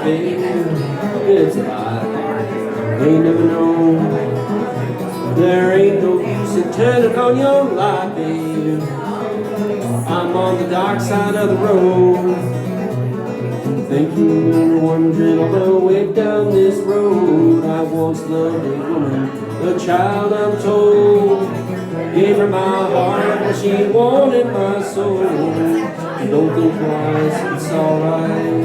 babe, it's a lie. Ain't never known. There ain't no use in turning on your light, babe. I'm on the dark side of the road. Thinking you're wandering all the way down this road. I once loved a woman, a child I'm told. Gave her my heart, but she wanted my soul. Don't think twice, it's alright.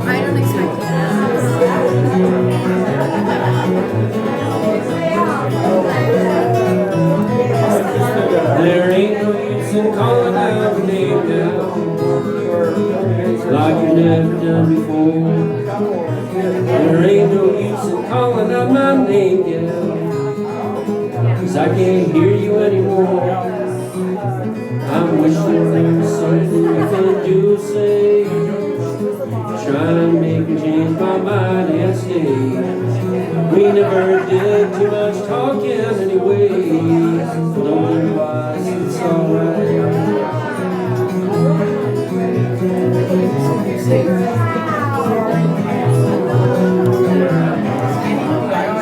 I don't expect There ain't no use in calling out her name now, like you never done before. There ain't no use in calling out my name now, 'cause I can't hear you anymore. I'm wishing there was something you could do, say, trying to make me change my mind and stay. We never did too much talking anyway, so don't think twice, it's alright.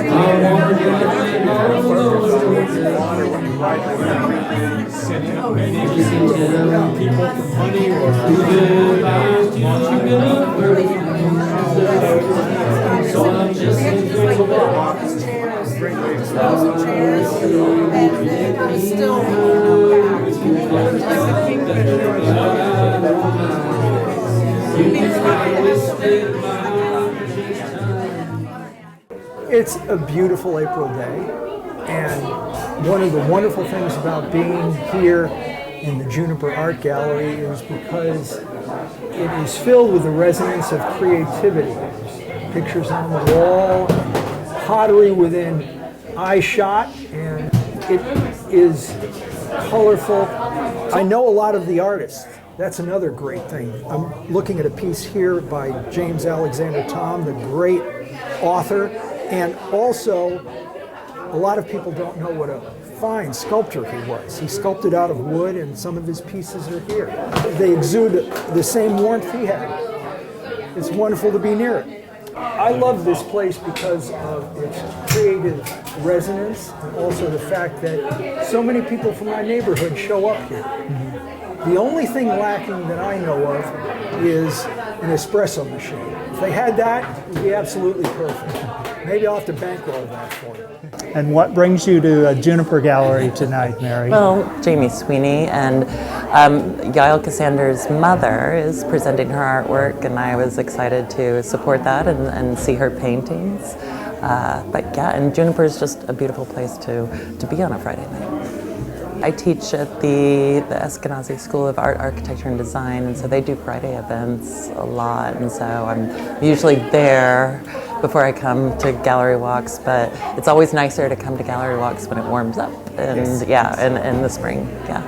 I want to get all those setting up meetings for people for money or so I'm just It's a beautiful April day, and one of the wonderful things about being here in the Juniper Art Gallery is because it is filled with the resonance of creativity. Pictures on the wall, pottery within eye shot, and it is colorful. I know a lot of the artists. That's another great thing. I'm looking at a piece here by James Alexander Thom, the great author, and also a lot of people don't know what a fine sculptor he was. He sculpted out of wood, and some of his pieces are here. They exude the same warmth he had. It's wonderful to be near it. I love this place because of its creative resonance, and also the fact that so many people from my neighborhood show up here. The only thing lacking that I know of is an espresso machine. If they had that, it would be absolutely perfect. Maybe I'll have to bankroll that for you. And what brings you to Juniper Gallery tonight, Mary? Well, Jamie Sweeney and Yael Ksander's mother is presenting her artwork, and I was excited to support that and see her paintings. But yeah, and Juniper is just a beautiful place to be on a Friday night. I teach at the Eskenazi School of Art, Architecture, and Design, and so they do Friday events a lot, and so I'm usually there before I come to gallery walks, but it's always nicer to come to gallery walks when it warms up, and yes. Yeah, in the spring, yeah.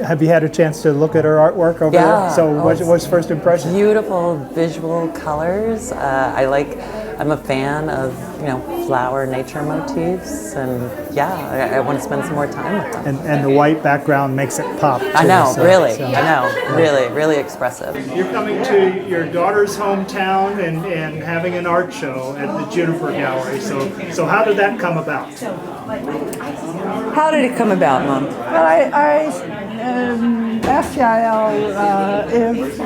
Have you had a chance to look at her artwork over there? So what's first impression? Beautiful visual colors. I'm a fan of, flower nature motifs, and yeah, I want to spend some more time with them. And the white background makes it pop, too. I know, really expressive. You're coming to your daughter's hometown and having an art show at the Juniper Gallery. So how did that come about? How did it come about, Mom? Well, I asked Yael if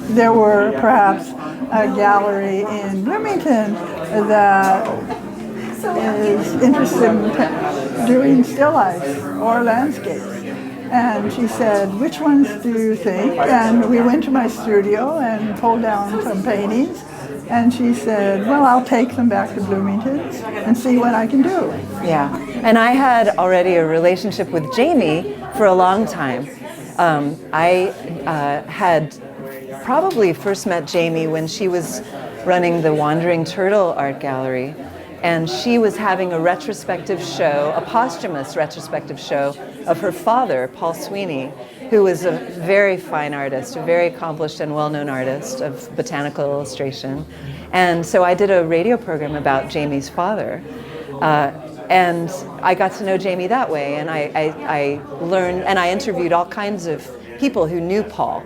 there were perhaps a gallery in Bloomington that is interested in doing still life or landscapes. And she said, which ones do you think? And we went to my studio and pulled down some paintings. And she said, well, I'll take them back to Bloomington and see what I can do. Yeah, and I had already a relationship with Jamie for a long time. I had probably first met Jamie when she was running the Wandering Turtle Art Gallery and she was having a retrospective show, a posthumous retrospective show of her father, Paul Sweeney, who was a very fine artist, a very accomplished and well-known artist of botanical illustration. And so I did a radio program about Jamie's father. And I got to know Jamie that way, and I learned, and I interviewed all kinds of people who knew Paul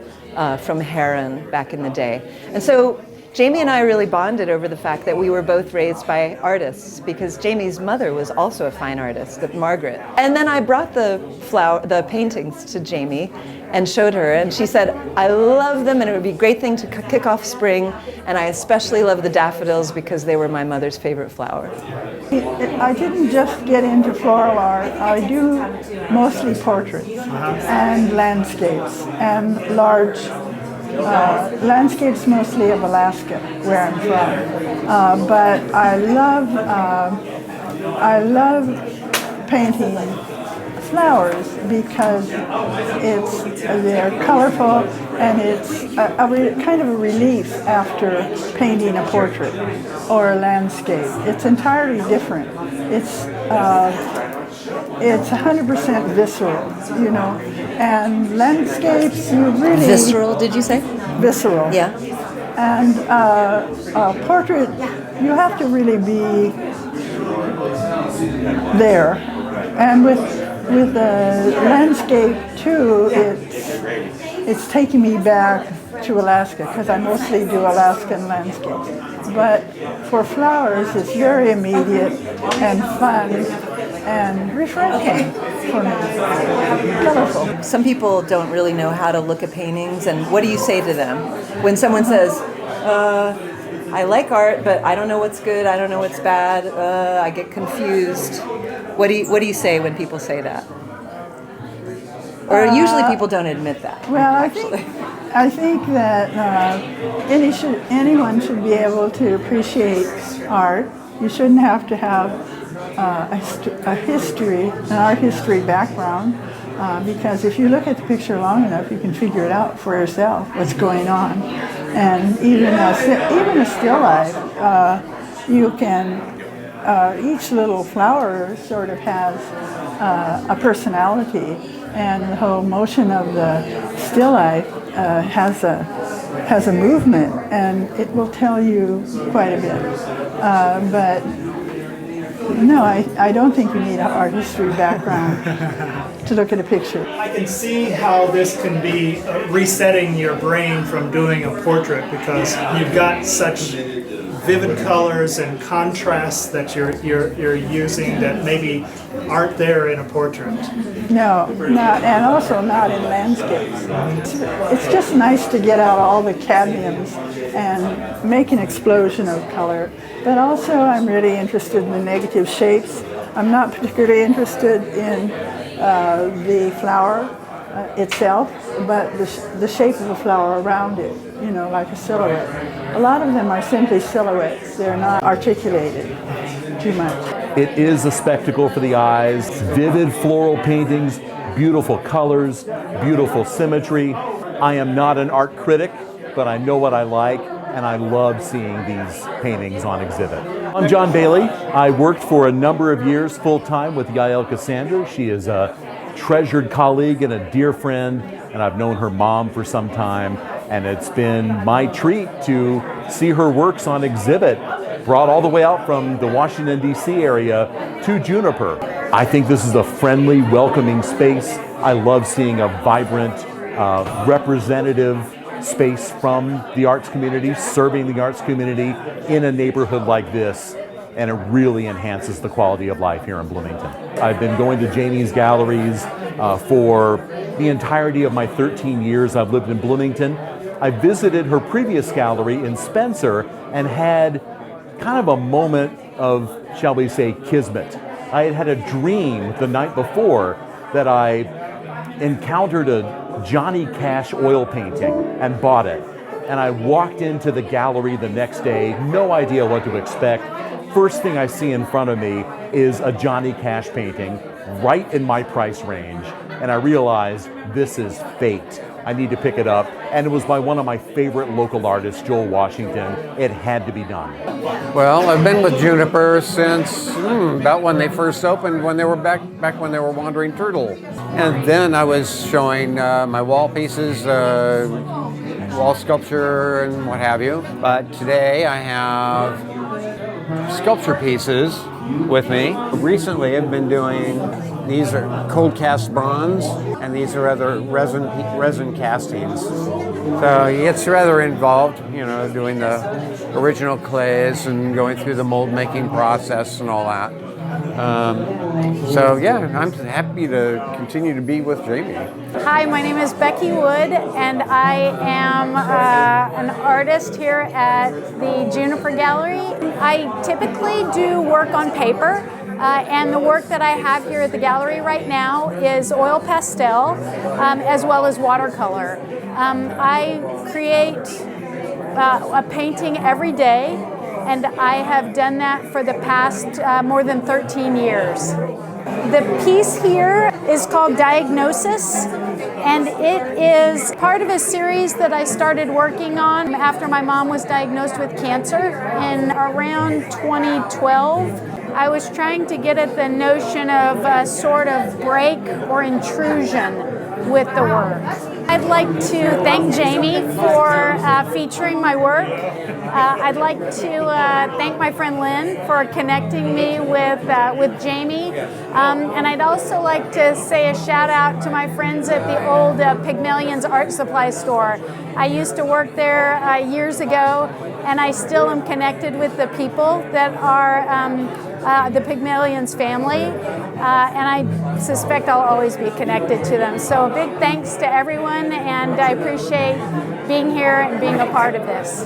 from Heron back in the day. And so Jamie and I really bonded over the fact that we were both raised by artists, because Jamie's mother was also a fine artist, Margaret. And then I brought the paintings to Jamie and showed her, and she said, I love them, and it would be a great thing to kick off spring, and I especially love the daffodils because they were my mother's favorite flower. I didn't just get into floral art. I do mostly portraits and landscapes and large landscapes, mostly of Alaska, where I'm from. But I love painting flowers because they're colorful, and it's kind of a relief after painting a portrait or a landscape. It's entirely different. It's 100% visceral, you know. And landscapes, you really... Visceral, did you say? Visceral. Yeah. And a portrait, you have to really be there. And with the landscape too, it's taking me back to Alaska, because I mostly do Alaskan landscapes. But for flowers, it's very immediate and fun and refreshing for me, colorful. Some people don't really know how to look at paintings, and what do you say to them when someone says, I like art, but I don't know what's good, I don't know what's bad, I get confused. What do you say when people say that? Or usually people don't admit that. Well, I think that anyone should be able to appreciate art. You shouldn't have to have an art history background, because if you look at the picture long enough, you can figure it out for yourself what's going on. And even a still life, you can. Each little flower sort of has a personality, and the whole motion of the still life has a movement, and it will tell you quite a bit. But no, I don't think you need an art history background to look at a picture. I can see how this can be resetting your brain from doing a portrait, because you've got such vivid colors and contrasts that you're using that maybe aren't there in a portrait. No, not, and also not in landscapes. It's just nice to get out all the cadmiums and make an explosion of color. But also I'm really interested in the negative shapes. I'm not particularly interested in the flower itself, but the shape of the flower around it, you know, like a silhouette. A lot of them are simply silhouettes. They're not articulated too much. It is a spectacle for the eyes. Vivid floral paintings, beautiful colors, beautiful symmetry. I am not an art critic, but I know what I like, and I love seeing these paintings on exhibit. I'm John Bailey. I worked for a number of years full-time with Yael Ksander. She is a treasured colleague and a dear friend, and I've known her mom for some time, and it's been my treat to see her works on exhibit, brought all the way out from the Washington, D.C. area to Juniper. I think this is a friendly, welcoming space. I love seeing a vibrant, representative space from the arts community, serving the arts community in a neighborhood like this, and it really enhances the quality of life here in Bloomington. I've been going to Jamie's galleries for the entirety of my 13 years I've lived in Bloomington. I visited her previous gallery in Spencer and had kind of a moment of, shall we say, kismet. I had had a dream the night before that I encountered a Johnny Cash oil painting and bought it. And I walked into the gallery the next day, no idea what to expect. First thing I see in front of me is a Johnny Cash painting right in my price range. And I realized this is fate. I need to pick it up. And it was by one of my favorite local artists, Joel Washington. It had to be done. Well, I've been with Juniper since about when they first opened, when they were back when they were Wandering Turtle. And then I was showing my wall pieces, wall sculpture and what have you. But today I have sculpture pieces with me. Recently I've been doing, these are cold cast bronze, and these are other resin castings. So it's rather involved, you know, doing the original clays and going through the mold making process and all that. So yeah, I'm happy to continue to be with Jamie. Hi, my name is Becky Wood, and I am an artist here at the Juniper Gallery. I typically do work on paper, and the work that I have here at the gallery right now is oil pastel, as well as watercolor. I create a painting every day, and I have done that for the past more than 13 years. The piece here is called Diagnosis, and it is part of a series that I started working on after my mom was diagnosed with cancer in around 2012. I was trying to get at the notion of a sort of break or intrusion with the work. I'd like to thank Jamie for featuring my work. I'd like to thank my friend Lynn for connecting me with Jamie. And I'd also like to say a shout out to my friends at the old Pygmalion's art supply store. I used to work there years ago, and I still am connected with the people that are the Pygmalion's family, and I suspect I'll always be connected to them. So a big thanks to everyone, and I appreciate being here and being a part of this.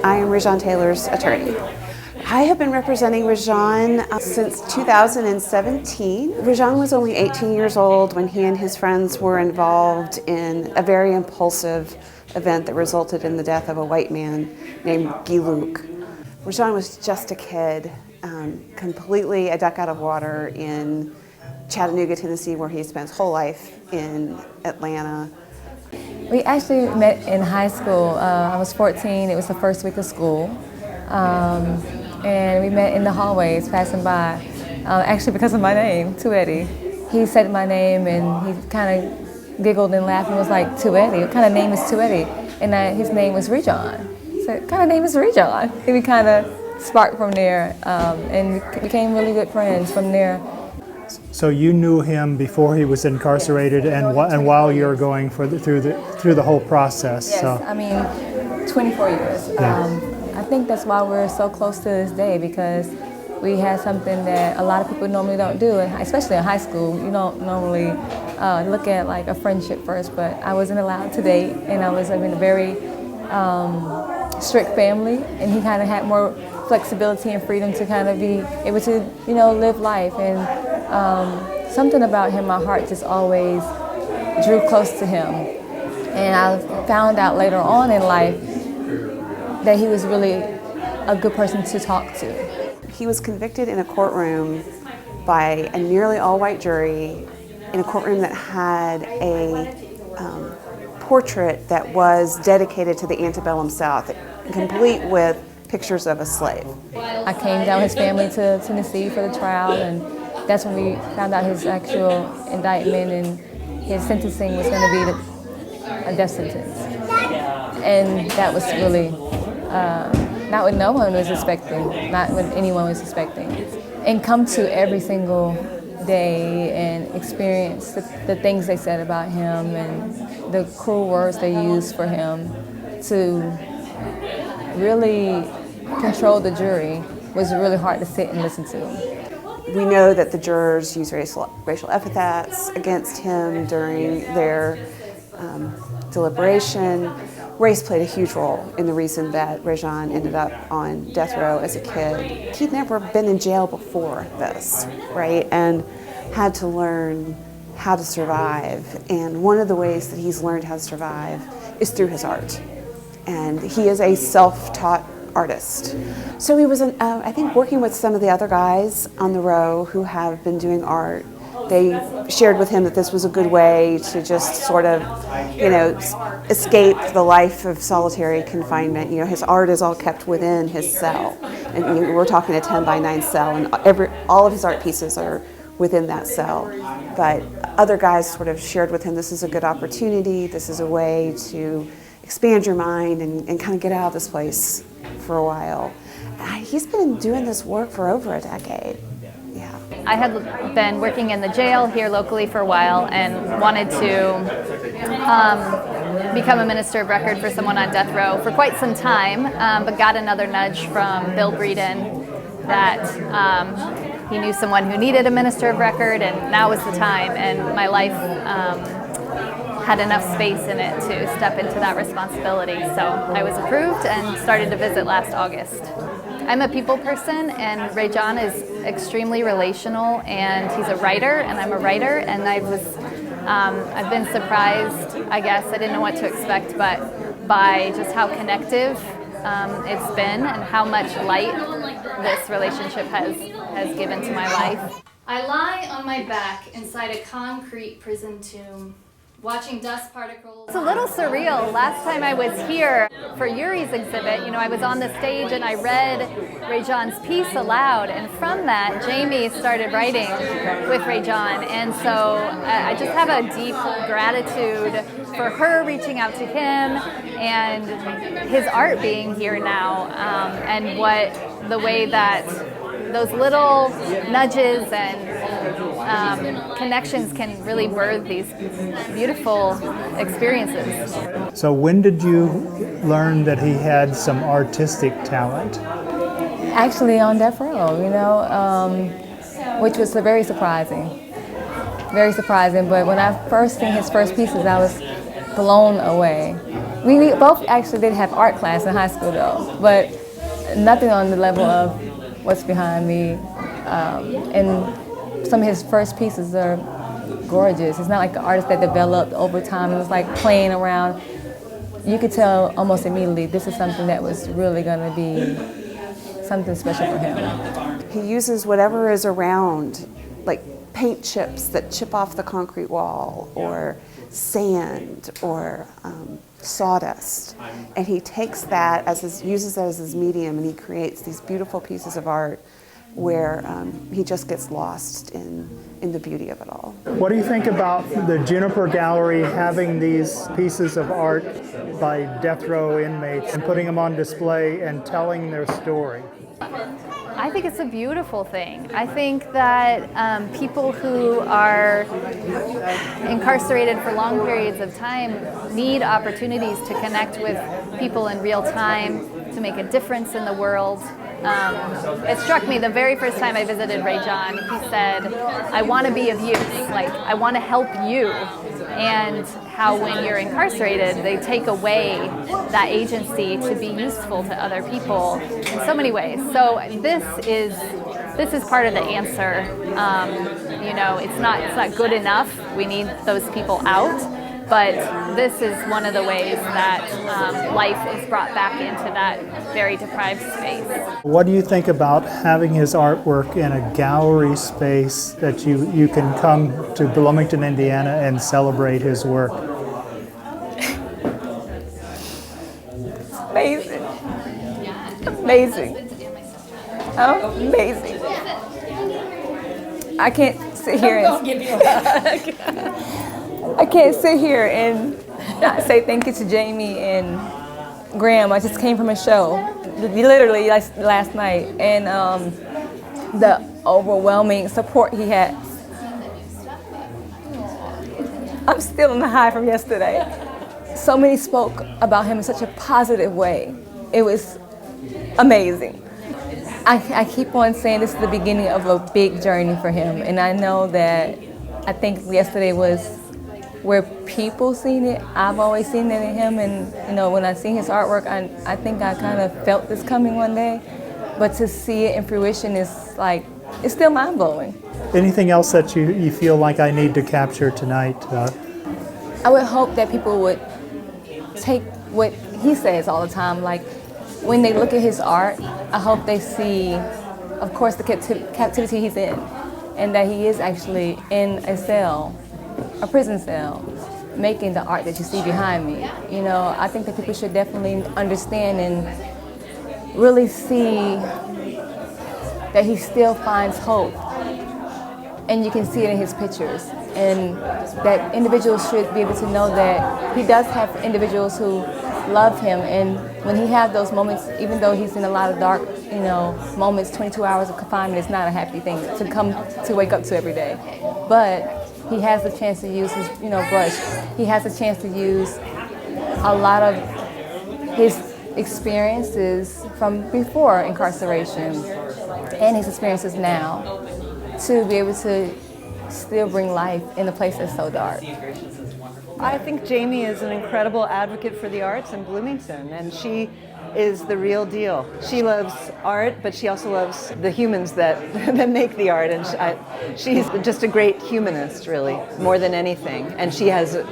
I am Rejon Taylor's attorney. I have been representing Rejon since 2017. Rejon was only 18 years old when he and his friends were involved in a very impulsive event that resulted in the death of a white man named Guy Luke. Rejon was just a kid, completely a duck out of water in Chattanooga, Tennessee, where he spent his whole life in Atlanta. We actually met in high school. I was 14, it was the first week of school. And we met in the hallways passing by, actually because of my name, Tuetti. He said my name and he kind of giggled and laughed and was like, Tuetti, what kind of name is Tuetti? And his name was Rejon. So what kind of name is Rejon? And we kind of sparked from there and we became really good friends from there. So you knew him before he was incarcerated, and while you were going through the whole process. Yes, so. I mean, 24 years. Yeah. I think that's why we're so close to this day, because we had something that a lot of people normally don't do, especially in high school. You don't normally look at like a friendship first, but I wasn't allowed to date, and I was in a very strict family, and he kind of had more flexibility and freedom to kind of be able to, you know, live life. And something about him, my heart just always drew close to him. And I found out later on in life that he was really a good person to talk to. He was convicted in a courtroom by a nearly all-white jury in a courtroom that had a portrait that was dedicated to the antebellum South, complete with pictures of a slave. I came down with his family to Tennessee for the trial, and that's when we found out his actual indictment, and his sentencing was going to be a death sentence. And that was really not what no one was expecting, not what anyone was expecting. And come to every single day and experience the things they said about him and the cruel words they used for him to really control the jury was really hard to sit and listen to. We know that the jurors used racial epithets against him during their deliberation. Race played a huge role in the reason that Rejon ended up on death row as a kid. He'd never been in jail before this, right? And had to learn how to survive. And one of the ways that he's learned how to survive is through his art. And he is a self-taught artist. So he was, I think, working with some of the other guys on the row who have been doing art. They shared with him that this was a good way to just sort of, escape the life of solitary confinement. His art is all kept within his cell. And we're talking a 10 by 9 cell, and all of his art pieces are within that cell. But other guys sort of shared with him, this is a good opportunity, this is a way to expand your mind and kind of get out of this place for a while. He's been doing this work for over a decade. Yeah. I had been working in the jail here locally for a while and wanted to become a minister of record for someone on death row for quite some time, but got another nudge from Bill Breeden that he knew someone who needed a minister of record, and now was the time, and my life had enough space in it to step into that responsibility. So I was approved and started to visit last August. I'm a people person, and Rejon is extremely relational, and he's a writer, and I'm a writer, and I've been surprised, I guess, I didn't know what to expect, but by just how connective it's been and how much light this relationship has given to my life. I lie on my back inside a concrete prison tomb, watching dust particles. It's a little surreal. Last time I was here for Yuri's exhibit, I was on the stage and I read Rejon's piece aloud, and from that, Jamie started writing with Rejon, and so I just have a deep gratitude for her reaching out to him and his art being here now, and the way that those little nudges and connections can really birth these beautiful experiences. So when did you learn that he had some artistic talent? Actually on death row, which was very surprising. Very surprising, but when I first seen his first pieces, I was blown away. We both actually did have art class in high school though, but nothing on the level of what's behind me. And some of his first pieces are gorgeous. It's not like an artist that developed over time. It was like playing around. You could tell almost immediately this is something that was really going to be something special for him. He uses whatever is around, like paint chips that chip off the concrete wall, or sand, or sawdust, and he takes that uses that as his medium, and he creates these beautiful pieces of art where he just gets lost in the beauty of it all. What do you think about the Juniper Gallery having these pieces of art by death row inmates and putting them on display and telling their story? I think it's a beautiful thing. I think that people who are incarcerated for long periods of time need opportunities to connect with people in real time, to make a difference in the world. It struck me the very first time I visited Rejon, he said, I want to be of use, like I want to help you. And how when you're incarcerated, they take away that agency to be useful to other people in so many ways. So this is part of the answer. It's not good enough. We need those people out. But this is one of the ways that life is brought back into that very deprived space. What do you think about having his artwork in a gallery space that you can come to Bloomington, Indiana and celebrate his work? Amazing. Amazing. Amazing. I can't sit here I can't sit here and not say thank you to Jamie and Graham. I just came from a show, literally last night, and the overwhelming support he had. I'm still on the high from yesterday. So many spoke about him in such a positive way. It was amazing. I keep on saying this is the beginning of a big journey for him, and I know that I think yesterday was where people seen it. I've always seen it in him, and when I see his artwork, I think I kind of felt this coming one day, but to see it in fruition is like, it's still mind-blowing. Anything else that you feel like I need to capture tonight? I would hope that people would take what he says all the time, like when they look at his art, I hope they see, of course, the captivity he's in, and that he is actually in a cell, a prison cell, making the art that you see behind me. You know, I think that people should definitely understand and really see that he still finds hope. And you can see it in his pictures. And that individuals should be able to know that he does have individuals who love him. And when he has those moments, even though he's in a lot of dark, you know, moments, 22 hours of confinement is not a happy thing to wake up to every day. But he has the chance to use his, you know, brush. He has a chance to use a lot of his experiences from before incarceration and his experiences now to be able to still bring life in a place that's so dark. I think Jamie is an incredible advocate for the arts in Bloomington, and she is the real deal. She loves art, but she also loves the humans that make the art, and she's just a great humanist, really, more than anything. And she has a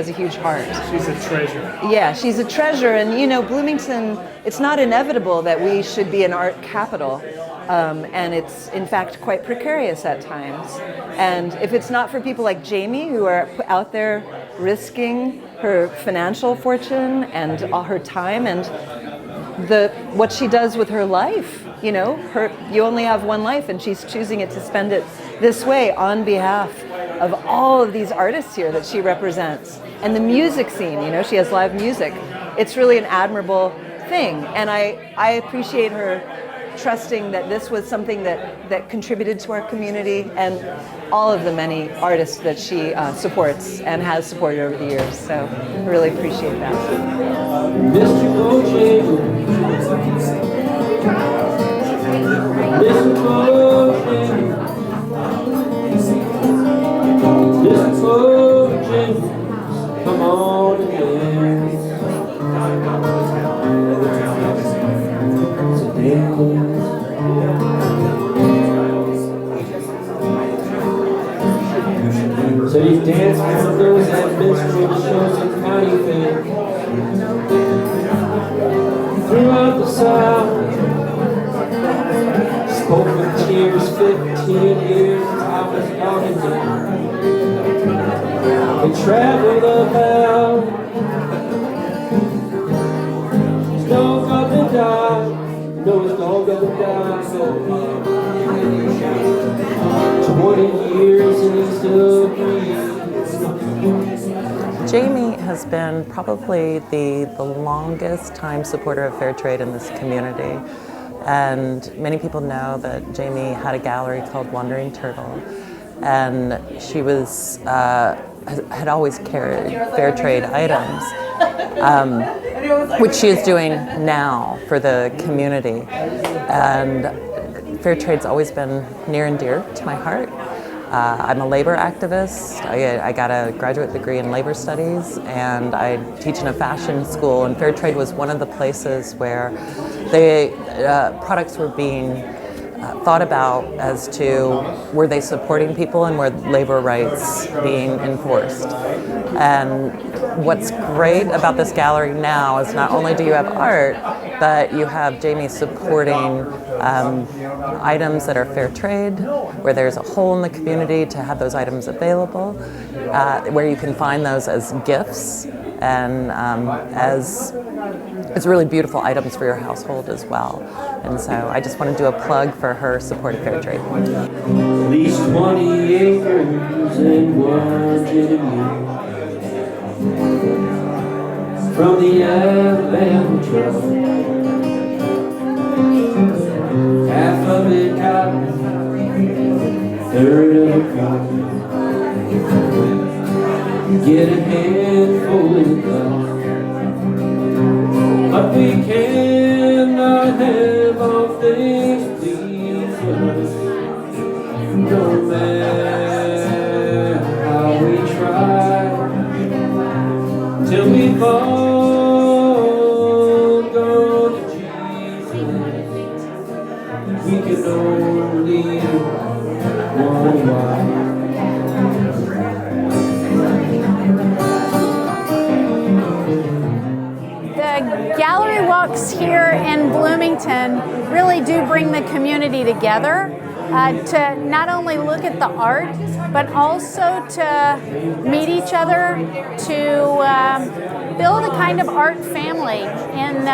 huge heart. She's a treasure. Yeah, she's a treasure, and you know, Bloomington, it's not inevitable that we should be an art capital. And it's in fact quite precarious at times. And if it's not for people like Jamie who are out there risking her financial fortune and all her time and what she does with her life, you know, you only have one life and she's choosing it to spend it this way on behalf of all of these artists here that she represents. And the music scene, you know, she has live music. It's really an admirable thing. And I appreciate her trusting that this was something that contributed to our community and all of the many artists that she supports and has supported over the years. So I really appreciate that. Mr. Coaching, Mr. Coaching, Mr. Coaching, come on again. So you dance with those that minstrel shows and county fair throughout the South. Spoke with tears 15 years I was young and young. They traveled about, his dog up and died, no, his dog up and died, so 20 years and he still breathes. Jamie has been probably the longest time supporter of fair trade in this community. And many people know that Jamie had a gallery called Wandering Turtle. And she was, had always carried fair trade items, which she is doing now for the community. And fair trade's always been near and dear to my heart. I'm a labor activist. I got a graduate degree in labor studies, and I teach in a fashion school, and fair trade was one of the places where the products were being thought about as to were they supporting people and were labor rights being enforced. And what's great about this gallery now is not only do you have art, but you have Jamie supporting items that are fair trade, where there's a hole in the community to have those items available, where you can find those as gifts and as really beautiful items for your household as well. And so I just want to do a plug for her support of fair trade. At least 20 acres and one Juniper from the Alabama Trail. Half of it cotton, third of it cotton. Get a handful in the cup. But we cannot have all things please us, no matter how we try, till we've all gone to Jesus. We can only one wife. here in Bloomington really do bring the community together to not only look at the art, but also to meet each other, to build a kind of art family in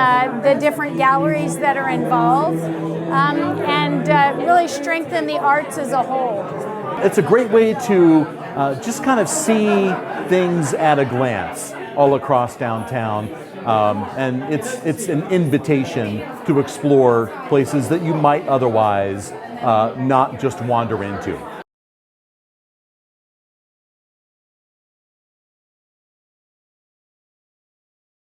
the different galleries that are involved, and really strengthen the arts as a whole. It's a great way to just kind of see things at a glance all across downtown, and it's an invitation to explore places that you might otherwise not just wander into.